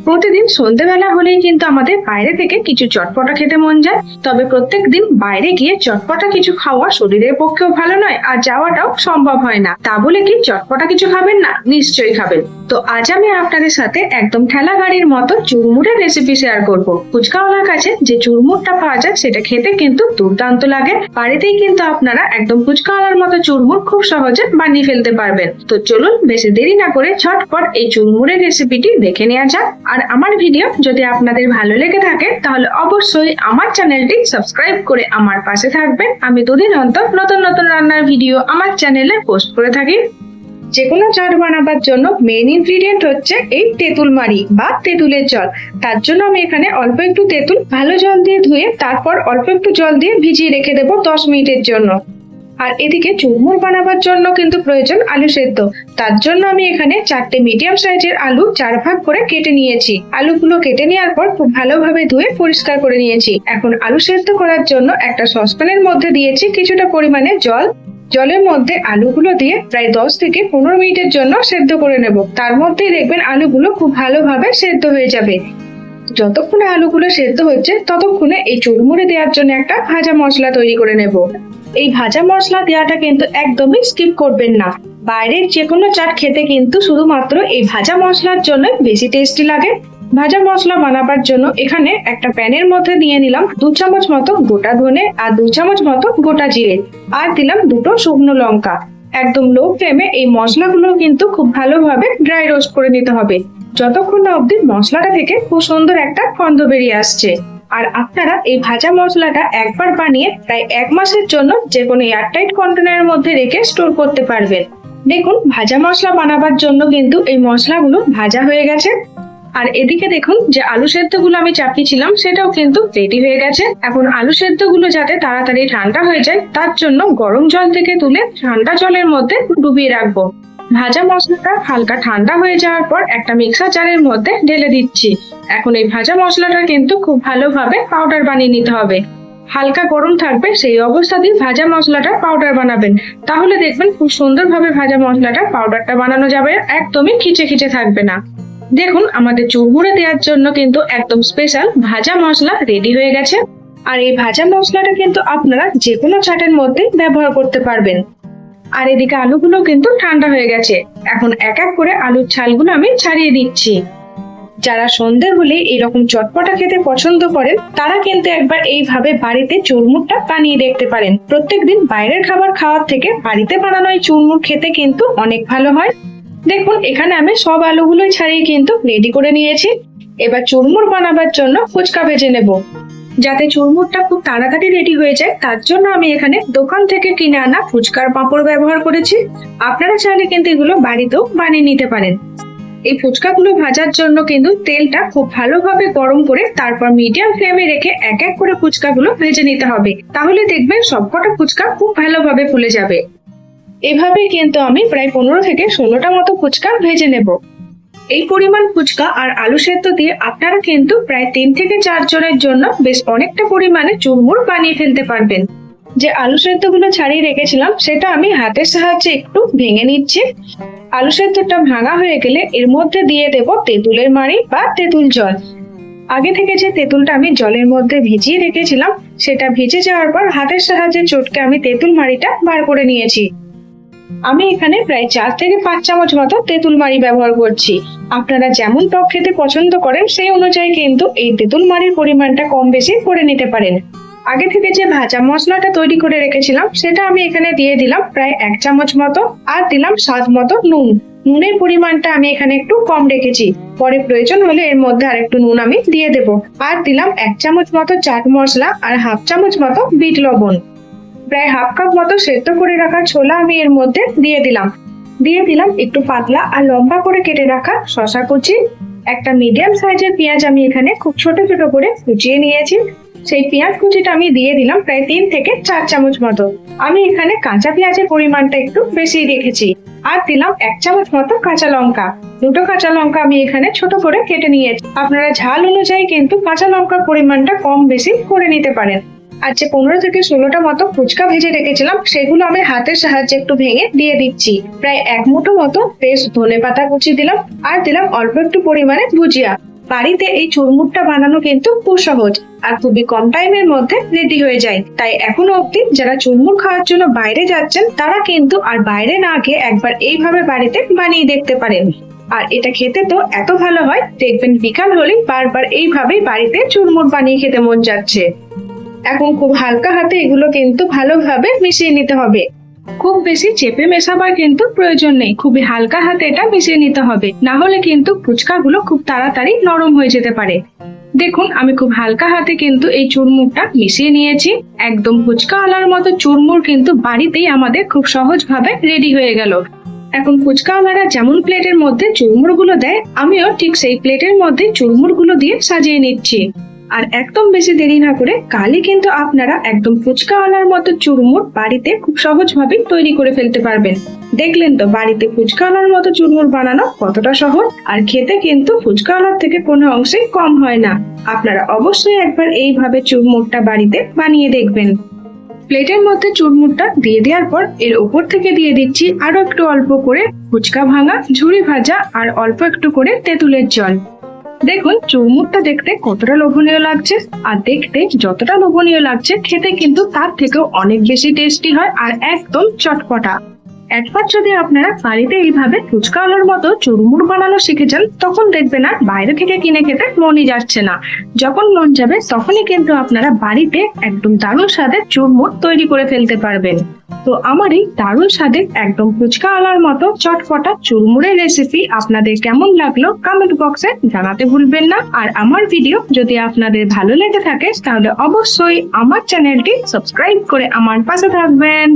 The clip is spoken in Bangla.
প্রতিদিন সন্ধ্যেবেলা হলেই কিন্তু আমাদের বাইরে থেকে কিছু চটপটা খেতে মন যায়। তবে প্রত্যেকদিন বাইরে গিয়ে চটপটা কিছু খাওয়া শরীরের পক্ষেও ভালো নয়, আর যাওয়াটাও সম্ভব হয় না। তা বলে কি চটপটা কিছু খাবেন না? নিশ্চয়ই খাবেন। তো আজ আমি আপনাদের সাথে একদম ঠেলা গাড়ির মতো চুরমুরের রেসিপি শেয়ার করব। ফুচকাওয়ালার কাছে যে চুরমুরটা পাওয়া যায় সেটা খেতে কিন্তু দুর্দান্ত লাগে। বাড়িতেই কিন্তু আপনারা একদম ফুচকাওয়ালার মতো চুরমুর খুব সহজে বানিয়ে ফেলতে পারবেন। তো চলুন বেশি দেরি না করে ঝটপট এই চুরমুরের রেসিপিটি দেখে নেওয়া যাক। আর আমার ভিডিও যদি আপনাদের ভালো লেগে থাকে তাহলে অবশ্যই আমার চ্যানেলটি সাবস্ক্রাইব করে আমার পাশে থাকবেন। আমি দুদিন অন্তর নতুন নতুন রান্নার ভিডিও আমার চ্যানেলে পোস্ট করে থাকি। যেকোনো চাট বানাবার জন্য মেইন ইনগ্রিডিয়েন্ট হচ্ছে এই তেঁতুল মাড়ি বা তেঁতুলের জল। তার জন্য আমি এখানে অল্প একটু তেঁতুল ভালো জল দিয়ে ধুয়ে তারপর অল্প একটু জল দিয়ে ভিজিয়ে রেখে দেবো 10 মিনিটের জন্য। আর এদিকে চুরমুর বানাবার জন্য কিন্তু প্রয়োজন আলু সেদ্ধ। তার জন্য আমি এখানে 4টে মিডিয়াম সাইজের আলু 4 ভাগ করে কেটে নিয়েছি। আলুগুলো কেটে নেওয়ার পর খুব ভালোভাবে ধুয়ে পরিষ্কার করে নিয়েছি। এখন আলু সেদ্ধ করার জন্য একটা সসপ্যানের মধ্যে দিয়েছি কিছুটা পরিমাণে জল। জলের মধ্যে আলুগুলো দিয়ে প্রায় 10 থেকে 15 মিনিটের জন্য সেদ্ধ করে নেব। তার মধ্যেই দেখবেন আলুগুলো খুব ভালোভাবে সেদ্ধ হয়ে যাবে। যতক্ষণে আলুগুলো সেদ্ধ হচ্ছে ততক্ষণে এই চুরমুরে দেওয়ার জন্য একটা ভাজা মশলা তৈরি করে নেব। এই ভাজা মশলা দেওয়াটা কিন্তু একদমই স্কিপ করবেন না। বাইরের যে কোনো চাট খেতে কিন্তু শুধুমাত্র এই ভাজা মশলার জন্য বেশি টেস্টি লাগে। ভাজা মশলা বানাবার জন্য এখানে একটা প্যানের মধ্যে নিয়ে নিলাম 2 চামচ মতো গোটা ধনে আর 2 চামচ মতো গোটা জিরে, আর দিলাম 2টো শুকনো লঙ্কা। একদম লো ফ্লেমে এই মশলাগুলো কিন্তু খুব ভালোভাবে ড্রাই রোস্ট করে নিতে হবে, যতক্ষণ না অবধি মশলাটা থেকে খুব সুন্দর একটা গন্ধ বেরিয়ে আসছে। আর আপনারা এই ভাজা মশলাটা একবার বানিয়ে প্রায় 1 মাসের জন্য যে কোনো এয়ারটাইট কন্টেনারের মধ্যে রেখে স্টোর করতে পারবেন। দেখুন ভাজা মশলা বানাবার জন্য কিন্তু এই মশলাগুলো ভাজা হয়ে গেছে। আর এদিকে দেখুন যে আলু সেদ্ধগুলো আমি চাপিয়েছিলাম সেটাও কিন্তু রেডি হয়ে গেছে। এখন আলু সেদ্ধগুলো যাতে তাড়াতাড়ি ঠান্ডা হয়ে যায় তার জন্য গরম জল থেকে তুলে ঠান্ডা জলের মধ্যে ডুবিয়ে রাখবো। ভাজা মশলাটা হালকা ঠান্ডা হয়ে যাওয়ার পর একটা মিক্সার জারের মধ্যে ঢেলে দিচ্ছি। এখন এই ভাজা মশলাটা কিন্তু খুব ভালোভাবে পাউডার বানিয়ে নিতে হবে। হালকা গরম থাকবে সেই অবস্থাতেই ভাজা মশলাটা পাউডার বানাবেন, তাহলে দেখবেন খুব সুন্দরভাবে ভাজা মশলাটা পাউডারটা বানানো যাবে, একদমই খিচে খিচে থাকবে না। দেখুন আমাদের চুরমুরে দেওয়ার জন্য কিন্তু একদম স্পেশাল ভাজা মশলা রেডি হয়ে গেছে। আর এই ভাজা মশলাটা কিন্তু আপনারা যে কোনো চাটের মধ্যে ব্যবহার করতে পারবেন। আর এদিকে আলুগুলো কিন্তু ঠান্ডা হয়ে গেছে। এখন এক এক করে আলুর ছালগুলো আমি ছাড়িয়ে দিচ্ছি। যারা সন্ধ্যে হলে এরকম চটপটা খেতে পছন্দ করেন তারা কিন্তু একবার এইভাবে বাড়িতে চুরমুরটা বানিয়ে দেখতে পারেন। প্রত্যেকদিন বাইরের খাবার খাওয়ার থেকে বাড়িতে বানানো এই চুরমুর খেতে কিন্তু অনেক ভালো হয়। দেখুন এখানে আমি সব আলুগুলোই ছাড়িয়ে কিন্তু রেডি করে নিয়েছি। এবার চুরমুর বানাবার জন্য ফুচকা ভেজে নেব। যাতে চুরমুরটা খুব তাড়াতাড়ি রেডি হয়ে যায় তার জন্য আমি এখানে দোকান থেকে কিনে আনা ফুচকার পাঁপড় ব্যবহার করেছি। আপনারা চাইলে কিন্তু এগুলো বাড়িতেও বানিয়ে নিতে পারেন। এই ফুচকাগুলো ভাজার জন্য কিন্তু তেলটা খুব ভালোভাবে গরম করে তারপর মিডিয়াম ফ্লেমে রেখে এক এক করে ফুচকাগুলো ভেজে নিতে হবে, তাহলে দেখবেন সবকটা ফুচকা খুব ভালোভাবে ফুলে যাবে। এভাবে কিন্তু আমি প্রায় 15 থেকে 16টা মতো ফুচকা ভেজে নেব। এই পরিমাণ ফুচকা আর আলু সেদ্ধ দিয়ে আপনারা কিন্তু প্রায় 3 থেকে 4 জনের জন্য বেশ অনেকটা পরিমাণে চুরমুর বানিয়ে ফেলতে পারবেন। যে আলু সেদ্ধগুলো ছাড়িয়ে রেখেছিলাম সেটা আমি হাতের সাহায্যে একটু ভেঙে নিচ্ছি। আলু সেদ্ধটা ভাঙা হয়ে গেলে এর মধ্যে দিয়ে দেব তেঁতুলের মাড়ি বা তেঁতুল জল। আগে থেকে যে তেঁতুলটা আমি জলের মধ্যে ভিজিয়ে রেখেছিলাম সেটা ভিজে যাওয়ার পর হাতের সাহায্যে চটকে আমি তেঁতুল মাড়িটা বার করে নিয়েছি। আমি এখানে প্রায় 4 থেকে 5 চামচ মতো তেঁতুল মাড়ি ব্যবহার করছি। আপনারা যেমন টক খেতে পছন্দ করেন সেই অনুযায়ী কিন্তু এই তেঁতুল মাড়ির পরিমাণটা কম বেশি করে নিতে পারেন। আগে থেকে যে ভাজা মশলাটা তৈরি করে রেখেছিলাম সেটা আমি এখানে দিয়ে দিলাম প্রায় 1 চামচ মতো, আর দিলাম স্বাদ মতো নুন। নুনের পরিমাণটা আমি এখানে একটু কম রেখেছি, পরে প্রয়োজন হলে এর মধ্যে আরেকটু নুন আমি দিয়ে দেবো। আর দিলাম 1 চামচ মতো চাট মশলা আর হাফ চামচ মতো বিট লবণ। প্রায় হাফ কাপ মতো সেদ্ধ করে রাখা ছোলা আমি এর মধ্যে দিয়ে দিলাম একটু পাতলা আর লম্বা করে কেটে রাখা শসা কুচি। একটা মিডিয়াম সাইজের পেঁয়াজ আমি এখানে খুব ছোট ছোট করে কুচিয়ে নিয়েছি। সেই পেঁয়াজ কুচিটা আমি দিয়ে দিলাম প্রায় 3 থেকে 4 চামচ মতো। আমি এখানে কাঁচা পেঁয়াজের পরিমাণটা একটু বেশি রেখেছি। আর দিলাম 1 চামচ মতো কাঁচা লঙ্কা। 2টো কাঁচা লঙ্কা আমি এখানে ছোট করে কেটে নিয়েছি। আপনারা ঝাল অনুযায়ী কিন্তু কাঁচা লঙ্কার পরিমাণটা কম বেশি করে নিতে পারেন। আর যে 15 থেকে 16টা মতো ফুচকা ভেজে রেখেছিলাম সেগুলো আমি হাতের সাহায্যে একটু ভেঙে দিয়ে দিচ্ছি। প্রায় 1 মুঠো মতো ফ্রেশ ধনেপাতা কুচি দিলাম, আর দিলাম অল্প একটু পরিমাণে ভুজিয়া। বাড়িতে এই চুরমুরটা বানানো কিন্তু খুব সহজ আর খুবই কম টাইমের মধ্যে রেডি হয়ে যায়। তাই এখনো অব্দি যারা চুরমুর খাওয়ার জন্য বাইরে যাচ্ছেন তারা কিন্তু আর বাইরে না গিয়ে একবার এইভাবে বাড়িতে বানিয়ে দেখতে পারেন। আর এটা খেতে তো এত ভালো হয়, দেখবেন বিকাল হলে বারবার এইভাবেই বাড়িতে চুরমুর বানিয়ে খেতে মন যাচ্ছে। এখন খুব হালকা হাতে এগুলো কিন্তু ভালোভাবে মিশিয়ে নিতে হবে। খুব বেশি চেপে মেশাবার কিন্তু প্রয়োজন নেই, খুবই হালকা হাতে এটা মিশিয়ে নিতে হবে, না হলে কিন্তু ফুচকাগুলো খুব তাড়াতাড়ি নরম হয়ে যেতে পারে। দেখুন আমি খুব হালকা হাতে কিন্তু এই চুরমুরটা মিশিয়ে নিয়েছি। একদম ফুচকাওয়ালার মতো চুরমুর কিন্তু বাড়িতেই আমাদের খুব সহজভাবে রেডি হয়ে গেল। এখন ফুচকাওয়ালারা যেমন প্লেটের মধ্যে চুরমুর গুলো দেয়, আমিও ঠিক সেই প্লেটের মধ্যে চুরমুর গুলো দিয়ে সাজিয়ে নিচ্ছি। আর একদম বেশি দেরি না করে কালই কিন্তু আপনারা একদম ফুচকাওয়ালার মতো চুরমুর বাড়িতে খুব সহজভাবে তৈরি করে ফেলতে পারবেন। দেখলেন তো বাড়িতে ফুচকাওয়ালার মতো চুরমুর বানানো কতটা সহজ, আর খেতে কিন্তু ফুচকাওয়ালার থেকে কোনো অংশে কম হয় না। আপনারা অবশ্যই একবার এইভাবে চুরমুরটা বাড়িতে বানিয়ে দেখবেন। প্লেটের মধ্যে চুরমুরটা দিয়ে দেওয়ার পর এর উপর থেকে দিয়ে দিচ্ছি আরো একটু অল্প করে ফুচকা ভাঙা, ঝুরি ভাজা আর অল্প একটু করে তেঁতুলের জল। দেখুন চুরমুরটা দেখতে কতটা লোভনীয় লাগছে, আর দেখতে যতটা লোভনীয় লাগছে খেতে কিন্তু তার থেকেও অনেক বেশি টেস্টি হয় আর একদম চটপটা। একবার যদি আপনারা বাড়িতে এইভাবে ফুচকাওয়ালার মতো চুরমুর বানানো শিখে যান, তখন দেখবেন আর বাইরে থেকে কিনে খেতে মনই যাচ্ছে না। যখন মন যাবে তখনই কিন্তু আপনারা বাড়িতে একদম দারুণ স্বাদের চুরমুর তৈরি করে ফেলতে পারবেন। তো আমার এই দারুণ স্বাদের একদম ফুচকাওয়ালার মতো চটপটা চুরমুরের রেসিপি আপনাদের কেমন লাগলো কমেন্ট বক্সে জানাতে ভুলবেন না। আর আমার ভিডিও যদি আপনাদের ভালো লেগে থাকে তাহলে অবশ্যই আমার চ্যানেলটি সাবস্ক্রাইব করে আমার পাশে থাকবেন।